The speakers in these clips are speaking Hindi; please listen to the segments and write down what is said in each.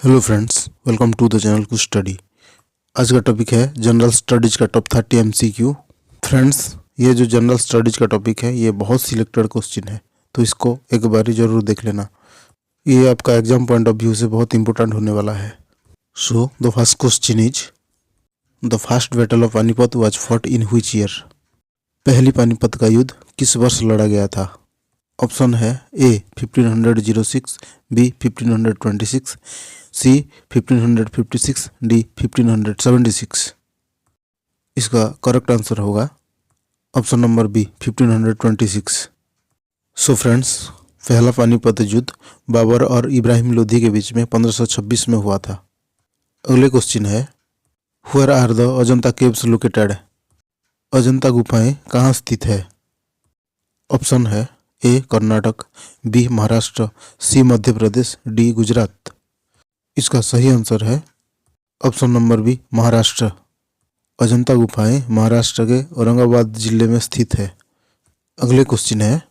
Hello friends, welcome to the channel कुछ स्टडी। आज का टॉपिक है जनरल स्टडीज का टॉप 30 एमसीक्यू। फ्रेंड्स, ये जो जनरल स्टडीज का टॉपिक है ये बहुत सिलेक्टेड क्वेश्चन है, तो इसको एक बार जरूर देख लेना। ये आपका एग्जाम पॉइंट ऑफ व्यू से बहुत इंपॉर्टेंट होने वाला है। So the first question is the first battle of Panipat was fought in which year. पहली पानीपत का युद्ध किस वर्ष लड़ा गया था? ऑप्शन है ए 1506, बी 1526, सी 1556, डी 1576। इसका करेक्ट आंसर होगा option number B 1526। So friends, पहला पानीपत युद्ध बाबर और इब्राहिम लोधी के बीच में 1526 में हुआ था। अगले क्वेश्चन है where are the Ajanta caves located. Ajanta गुफाएं कहाँ स्थित है? ऑप्शन है A Karnataka, B Maharashtra, C Madhya Pradesh, D Gujarat. इसका सही आंसर है option number B Maharashtra. Ajanta गुफाएं महाराष्ट्र के औरंगाबाद जिले में स्थित है। अगले क्वेश्चन है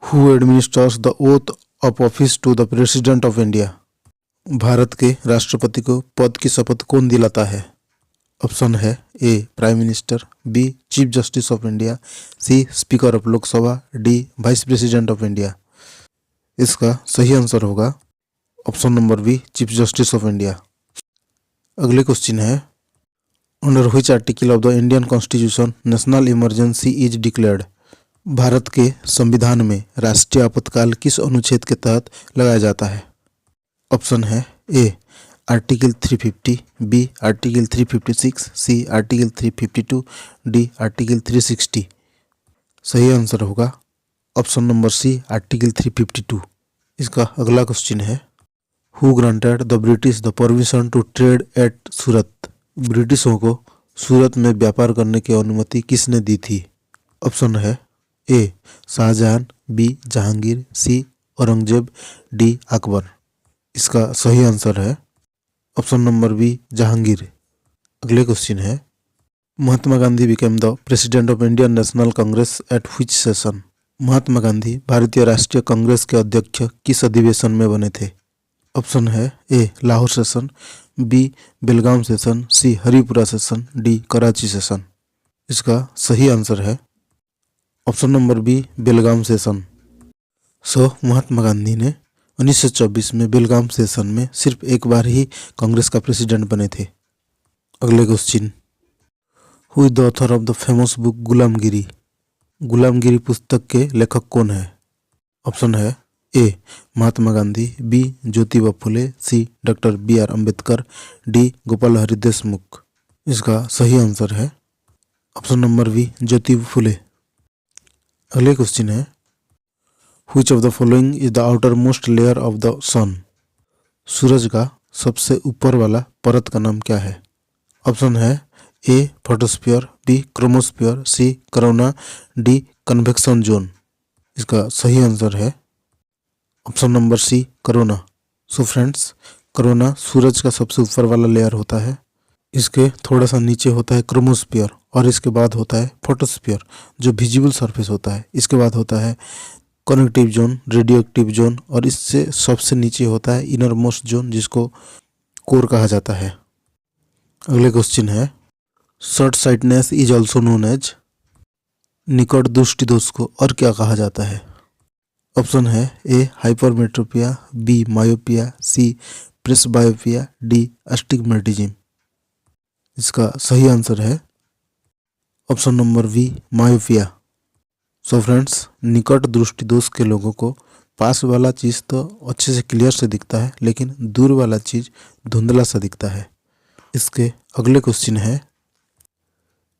who administers the oath of office to the president of India. Bharat के राष्ट्रपति को पद की शपथ कौन दिलाता है? ऑप्शन है A prime minister, B chief justice of India, C speaker of Lok Sabha, D vice president of India. इसका सही आंसर होगा option number B chief justice of India. अगले क्वेश्चन है under which article of the Indian constitution national emergency is declared. Bharat के संविधान में राष्ट्रीय आपातकाल किस अनुच्छेद के तहत लगाया जाता है? ऑप्शन है A article 350, B article 356, C article 352, D article 360। सही आंसर होगा ऑप्शन नंबर सी आर्टिकल 352। इसका अगला क्वेश्चन है who granted the British the permission to trade at Surat. ब्रिटिशों को सूरत में व्यापार करने की अनुमति किसने दी थी? ऑप्शन है ए शाहजहां, बी जहांगीर, सी औरंगजेब, डी अकबर। इसका सही आंसर है ऑप्शन नंबर बी जहांगीर। अगले क्वेश्चन है Mahatma Gandhi became the president of Indian National Congress at which session. Mahatma Gandhi भारतीय राष्ट्रीय कांग्रेस के अध्यक्ष किस अधिवेशन में बने थे? ऑप्शन है A Lahore session, B Belgaum session, C Haripura session, D Karachi session. इसका सही आंसर है option number B Belgaum session. So Mahatma Gandhi ने 1924 में बेलगाम सेशन में सिर्फ एक बार ही कांग्रेस का प्रेसिडेंट बने थे। अगले question who is the author of the famous book Gulamgiri. Gulamgiri पुस्तक के लेखक कौन है? ऑप्शन है A Mahatma Gandhi, B Jyotiba Phule, C doctor B R. Ambedkar, D Gopal Hari Deshmukh. इसका सही आंसर है option number B Jyotiba Phule. अगले क्वेश्चन है Which of the following is the outermost layer of the sun? सूरज का सबसे ऊपर वाला परत का नाम क्या है? ऑप्शन है A photosphere, B chromosphere, C corona, D convection zone. इसका सही आंसर है option number C corona. So friends, corona सूरज का सबसे ऊपर वाला लेयर होता है। इसके थोड़ा सा नीचे होता है क्रोमोस्फीयर और इसके बाद होता है फोटोस्फीयर जो विजिबल सरफेस होता है। इसके बाद होता है connective zone, radio active zone और इससे सबसे नीचे होता है इनर मोस्ट जोन जिसको कोर कहा जाता है। अगले क्वेश्चन है short sightness is also known as. निकट दृष्टि दोष को और क्या कहा जाता है? ऑप्शन है A hypermetropia, B myopia, C presbyopia, D astigmatism. इसका सही आंसर है option number B myopia. So friends, निकट दृष्टि दोष के लोगों को पास वाला चीज़ तो अच्छे से क्लियर से दिखता है लेकिन दूर वाला चीज़ धुंधला सा दिखता है। इसके अगले क्वेश्चन है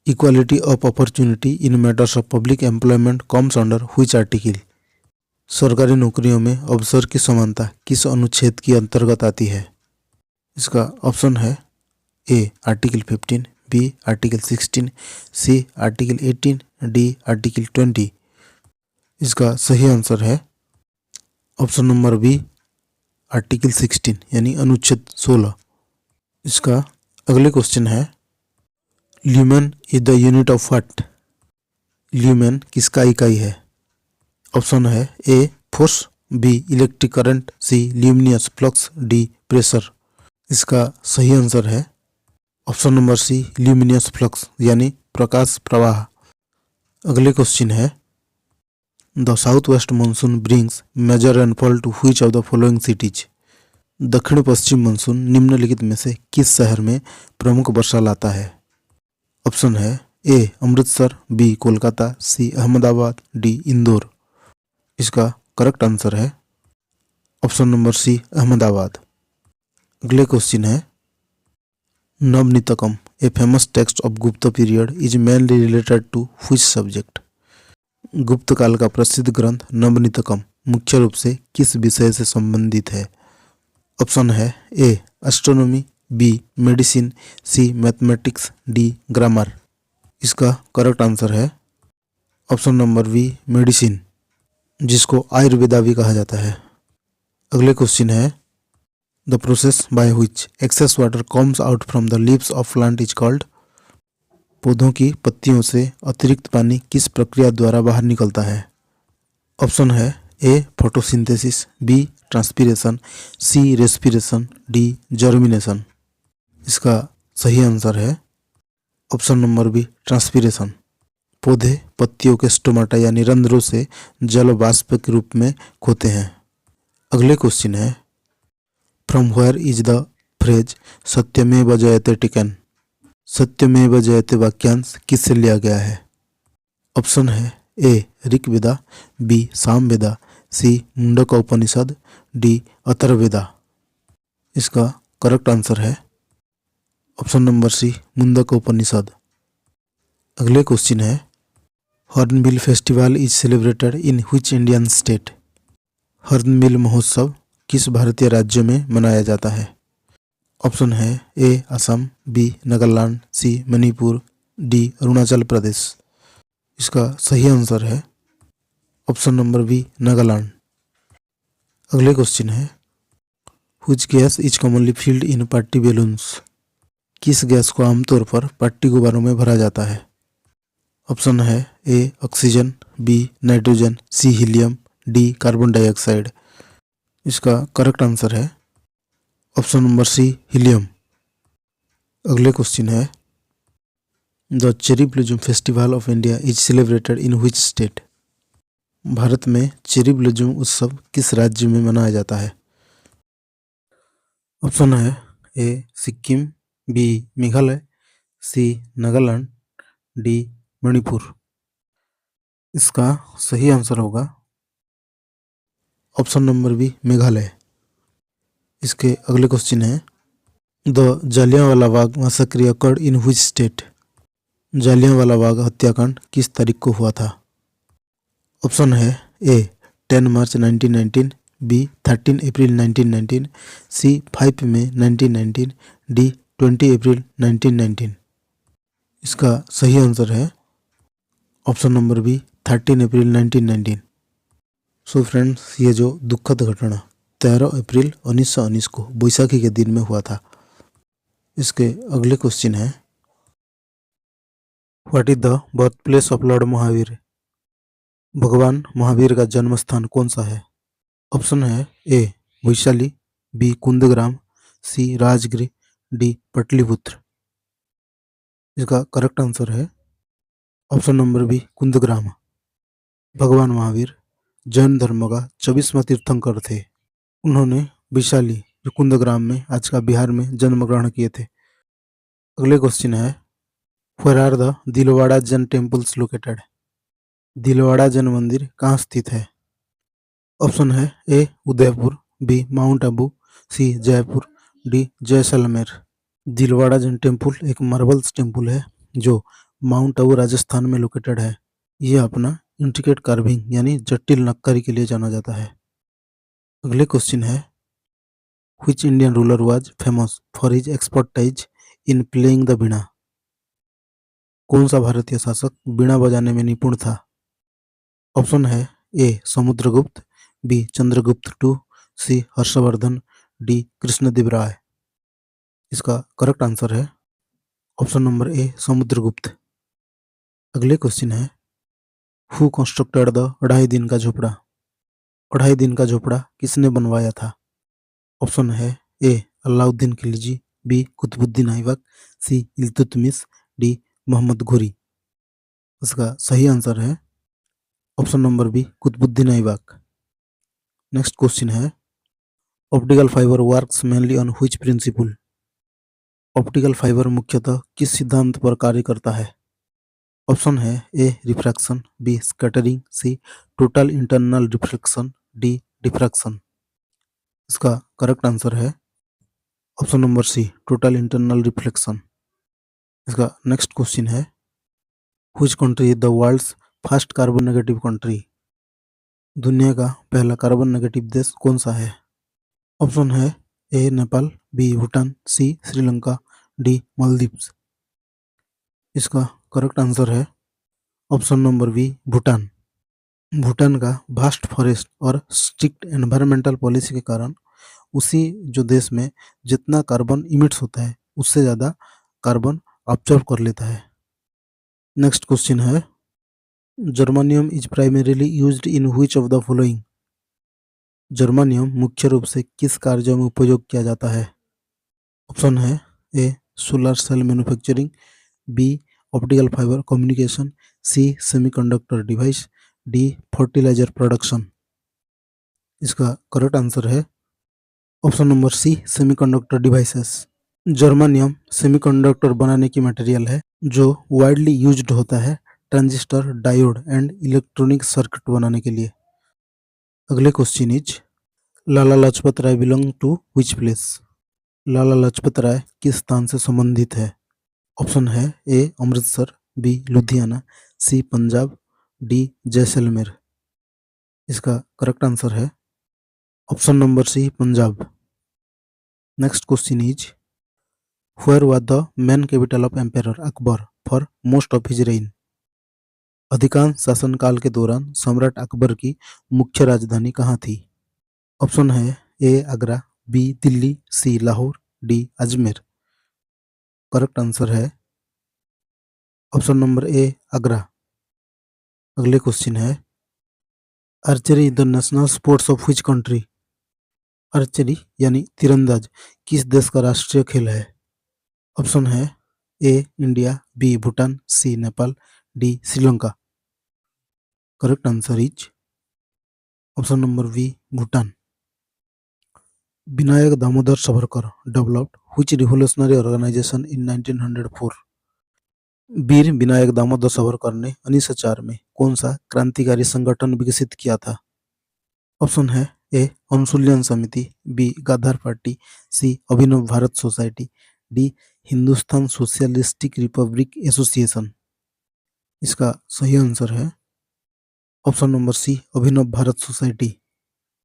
equality of opportunity in matters of public employment comes under which article. सरकारी नौकरियों में अवसर की समानता किस अनुच्छेद के अंतर्गत आती है? इसका ऑप्शन है A article 15, B article 16, C article 18, D article 20। इसका सही आंसर है ऑप्शन नंबर बी आर्टिकल 16 यानी अनुच्छेद 16। इसका अगले क्वेश्चन है lumen is the unit of what. Lumen किसका इकाई है? ऑप्शन है A force, B electric current, C luminous flux, D pressure. इसका सही आंसर है option number C, luminous flux यानी प्रकाश प्रवाह। अगले क्वेश्चन है, the south west monsoon brings major rainfall to which of the following cities. दक्षिण पश्चिम मानसून निम्नलिखित में से किस शहर में प्रमुख वर्षा लाता है। ऑप्शन है A Amritsar, B Kolkata, C Ahmedabad, D Indore. इसका करेक्ट आंसर है ऑप्शन नंबर सी, अहमदाबाद। अगले क्वेश्चन है, Navanitakam a famous text of Gupta period is mainly related to which subject. Gupta काल का प्रसिद्ध ग्रंथ नवनीतकम मुख्य रूप से किस विषय से संबंधित है। ऑप्शन है ए एस्ट्रोनॉमी, बी मेडिसिन, सी मैथमेटिक्स, डी ग्रामर। इसका करेक्ट आंसर है ऑप्शन नंबर बी, मेडिसिन, जिसको आयुर्वेदा भी कहा जाता है। अगले क्वेश्चन है, the process by which excess water comes out from the leaves of plant is called. पौधों की पत्तियों से अतिरिक्त पानी किस प्रक्रिया द्वारा बाहर निकलता है। ऑप्शन है ए फोटोसिंथेसिस, बी ट्रांसपीरेशन, सी रेस्पिरेशन, डी जर्मिनेशन। इसका सही आंसर है ऑप्शन नंबर बी, ट्रांसपीरेशन। पौधे पत्तियों के स्टोमाटा यानी रंध्रों से जल वाष्प के रूप में खोते हैं। अगले क्वेश्चन है, from where is the phrase Satyameva Jayate taken. सत्यमेव जयते वाक्यांश किससे लिया गया है। ऑप्शन है ए ऋग्वेदा, बी सामवेदा, सी मुंडक उपनिषद, डी अथर्ववेदा। इसका करेक्ट आंसर है ऑप्शन नंबर सी, मुंडक उपनिषद। अगले क्वेश्चन है, hornbill festival is celebrated in which Indian state. Hornbill महोत्सव किस भारतीय राज्य में मनाया जाता है। ऑप्शन है ए असम, बी नागालैंड, सी मणिपुर, डी अरुणाचल प्रदेश। इसका सही आंसर है ऑप्शन नंबर बी, नागालैंड। अगले क्वेश्चन है, which gas is commonly filled in party balloons. किस गैस को आमतौर पर पार्टी गुब्बारों में भरा जाता है। ऑप्शन है A oxygen, B nitrogen, C helium, D carbon dioxide. इसका करेक्ट आंसर है ऑप्शन नंबर सी, हीलियम। अगले क्वेश्चन है, the cherry blossom festival of India is celebrated in which state. भारत में चेरी ब्लॉसम उत्सव किस राज्य में मनाया जाता है। ऑप्शन है ए सिक्किम, बी मेघालय, सी नागालैंड, डी मणिपुर। इसका सही आंसर होगा ऑप्शन नंबर बी, मेघालय। इसके अगले क्वेश्चन है, the Jallianwala Bagh massacre occurred in which state. Jallianwala Bagh हत्याकांड किस तारीख को हुआ था। ऑप्शन है ए 10 मार्च 1919, बी 13 अप्रैल 1919, सी 5 मई 1919, डी 20 अप्रैल 1919। इसका सही आंसर है ऑप्शन नंबर बी, 13 अप्रैल 1919। सो फ्रेंड्स, ये जो दुखद घटना 13 अप्रैल 1919 को बैसाखी के दिन में हुआ था। इसके अगले क्वेश्चन है, what is the birth place of Lord Mahavir. भगवान महावीर का जन्म स्थान कौन सा है। ऑप्शन है ए वैशाली, बी कुंदग्राम, सी राजगिर, डी पटलिपुत्र। इसका करेक्ट आंसर है ऑप्शन नंबर बी, कुंदग्राम। भगवान महावीर जैन धर्म का 24वां तीर्थंकर थे। उन्होंने वैशाली जो कुंदग्राम में आज का बिहार में जन्म ग्रहण किए थे। अगले क्वेश्चन है, where are the Dilwara Jain temples located. Dilwara Jain मंदिर कहाँ स्थित है। ऑप्शन है A Udaipur, B mount Abu, C Jaipur, D Jaisalmer. Dilwara Jain temple एक मार्बल्स टेम्पल है जो माउंट आबू राजस्थान में लोकेटेड है। यह अपना इंट्रिकेट कार्विंग यानी जटिल नक्कारी के लिए जाना जाता है। अगले क्वेश्चन है, which Indian ruler was famous for his expertise in playing the veena. कौन सा भारतीय शासक वीणा बजाने में निपुण था। ऑप्शन है A Samudragupta, B Chandragupta two, C Harshvardhan, D Krishnadeva Raya. इसका करेक्ट आंसर है ऑप्शन नंबर ए समुद्रगुप्त। अगले क्वेश्चन है, हु कंस्ट्रक्टेड द 2.5 दिन का झोपड़ा। 2.5 दिन का झोपड़ा किसने बनवाया था। ऑप्शन है A Alauddin Khilji, B Qutbuddin Aibak, C Iltutmish, D Mohammad Ghori. इसका सही आंसर है option number B Qutbuddin Aibak. Next question है optical fibre works mainly on which principle. Optical fibre मुख्यतः किस सिद्धांत पर कार्य करता है। ऑप्शन है A refraction, B scattering, C total internal reflection, D diffraction. इसका करेक्ट आंसर है option number C total internal reflection. इसका नेक्स्ट क्वेश्चन है which country is the world's first carbon negative country. दुनिया का पहला कार्बन नेगेटिव देश कौन सा है। ऑप्शन है A Nepal, B Bhutan, C Sri Lanka, D Maldives. इसका करेक्ट आंसर है option number B Bhutan. Bhutan का वास्ट फॉरेस्ट और स्ट्रिक्ट एनवायरमेंटल पॉलिसी के कारण उसी जो देश में जितना कार्बन इमिट्स होता है उससे ज़्यादा कार्बन ऑब्जर्व कर लेता है। नेक्स्ट क्वेश्चन है germanium is primarily used in which of the following. Germanium मुख्य रूप से किस कार्यों में उपयोग किया जाता है। ऑप्शन है A solar cell manufacturing, B optical fibre communication, C semiconductor device, D fertiliser production. इसका करेक्ट आंसर है option number C semiconductor devices. Germanium semiconductor बनाने की मटेरियल है जो वाइडली यूज्ड होता है transistor, diode and electronic circuit बनाने के लिए। अगले question is Lala Lajpat Rai belong to which place. Lala Lajpat Rai किस स्थान से संबंधित है। ऑप्शन है A Amritsar, B Ludhiana, C Punjab, D Jaisalmer. इसका करेक्ट आंसर है option number C Punjab. Next question is where was the main capital of emperor Akbar for most of his reign. अधिकांश शासनकाल के दौरान सम्राट अकबर की मुख्य राजधानी कहाँ थी। ऑप्शन है A Agra, B Delhi, C Lahore, D Ajmer. Correct answer है ऑप्शन नंबर ए आगरा। अगले क्वेश्चन है archery is the national sports of which country. Archery यानी तीरंदाज किस देश का राष्ट्रीय खेल है। ऑप्शन है A India, B Bhutan, C Nepal, D Sri Lanka. Correct answer is option number B Bhutan. Vinayak Damodar Savarkar developed which revolutionary organisation in 1904। Veer Vinayak Damodar Savarkar ने 1904 में कौन सा क्रांतिकारी संगठन विकसित किया था। ऑप्शन है A Anushilan Samiti, B Gandhar party, C Abhinav Bharat society, D Hindustan socialistic republic association. इसका सही आंसर है option number C Abhinav Bharat society.